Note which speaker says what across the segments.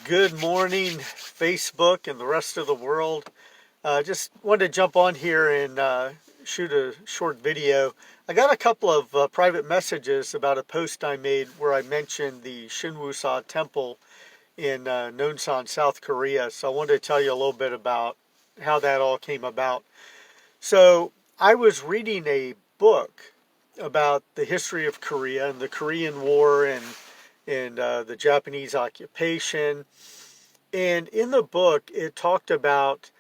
Speaker 1: Good morning, Facebook and the rest of the world. Just wanted to jump on here and shoot a short video. I got a couple of private messages about a post I made where I mentioned the ShinWuSa temple in Nonsan, South Korea. So I wanted to tell you a little bit about how that all came about. So I was reading a book about the history of Korea and the Korean War and the Japanese occupation. And in the book, it talked about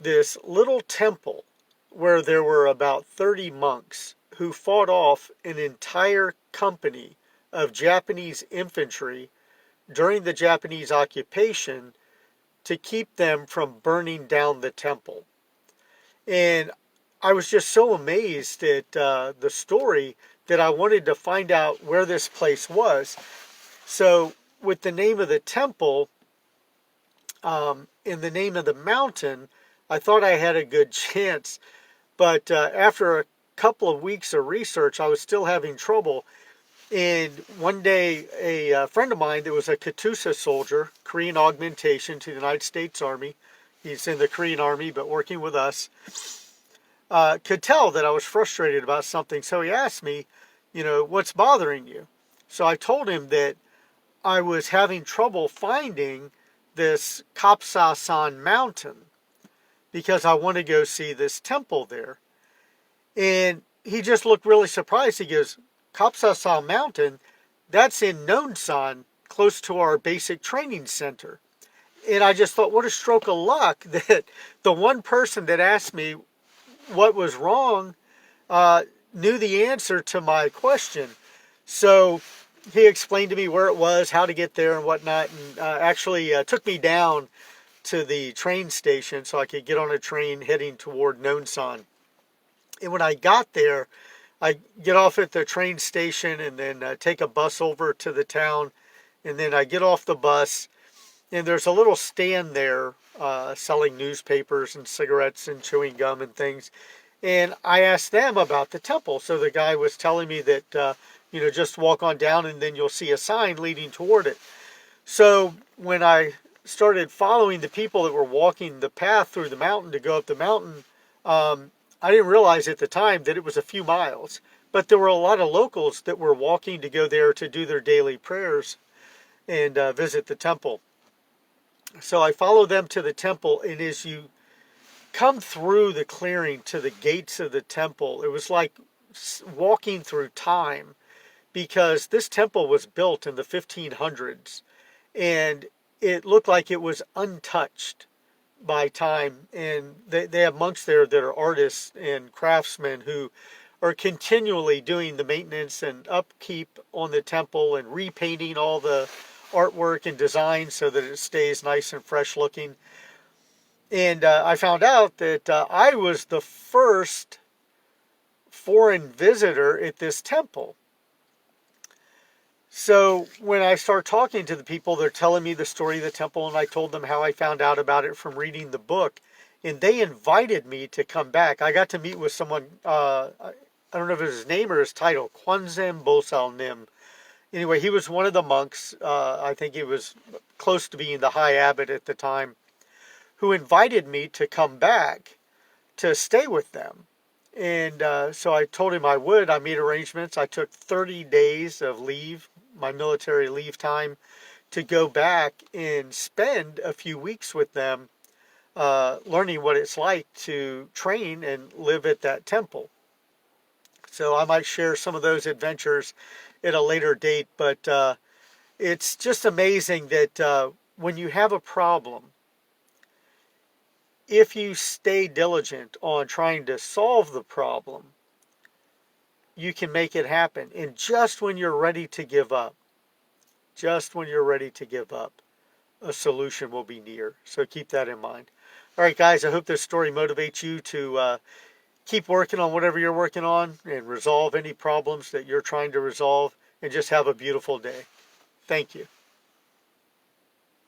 Speaker 1: this little temple where there were about 30 monks who fought off an entire company of Japanese infantry during the Japanese occupation to keep them from burning down the temple. And I was just so amazed at the story that I wanted to find out where this place was. So with the name of the temple and the name of the mountain, I thought I had a good chance. But after a couple of weeks of research, I was still having trouble. And one day, a friend of mine that was a Katyusha soldier, Korean augmentation to the United States Army, he's in the Korean Army but working with us, could tell that I was frustrated about something. So he asked me, what's bothering you? So I told him that I was having trouble finding this Kapsasan mountain because I want to go see this temple there. And he just looked really surprised. He goes, Kapsasan mountain, that's in Nonsan, close to our basic training center. And I just thought, what a stroke of luck that the one person that asked me what was wrong knew the answer to my question. So he explained to me where it was, how to get there and whatnot, and actually took me down to the train station so I could get on a train heading toward Nonsan. And when I got there, I get off at the train station and then take a bus over to the town. And then I get off the bus, and there's a little stand there selling newspapers and cigarettes and chewing gum and things. And I asked them about the temple. So the guy was telling me that just walk on down and then you'll see a sign leading toward it. So when I started following the people that were walking the path through the mountain to go up the mountain, I didn't realize at the time that it was a few miles. But there were a lot of locals that were walking to go there to do their daily prayers and visit the temple. So I followed them to the temple, and as you come through the clearing to the gates of the temple, it was like walking through time, because this temple was built in the 1500s and it looked like it was untouched by time. And they have monks there that are artists and craftsmen who are continually doing the maintenance and upkeep on the temple and repainting all the artwork and design so that it stays nice and fresh looking. And I found out that I was the first foreign visitor at this temple. So when I start talking to the people, they're telling me the story of the temple, and I told them how I found out about it from reading the book. And they invited me to come back. I got to meet with someone, I don't know if it was his name or his title, Kwanzem Bosal Nim. Anyway, he was one of the monks. I think he was close to being the high abbot at the time, who invited me to come back to stay with them. And so I told him I would. I made arrangements. I took 30 days of leave, my military leave time, to go back and spend a few weeks with them, learning what it's like to train and live at that temple. So I might share some of those adventures at a later date, but it's just amazing that when you have a problem, if you stay diligent on trying to solve the problem, you can make it happen. And just when you're ready to give up, a solution will be near. So keep that in mind. All right, guys, I hope this story motivates you to keep working on whatever you're working on and resolve any problems that you're trying to resolve, and just have a beautiful day. Thank you.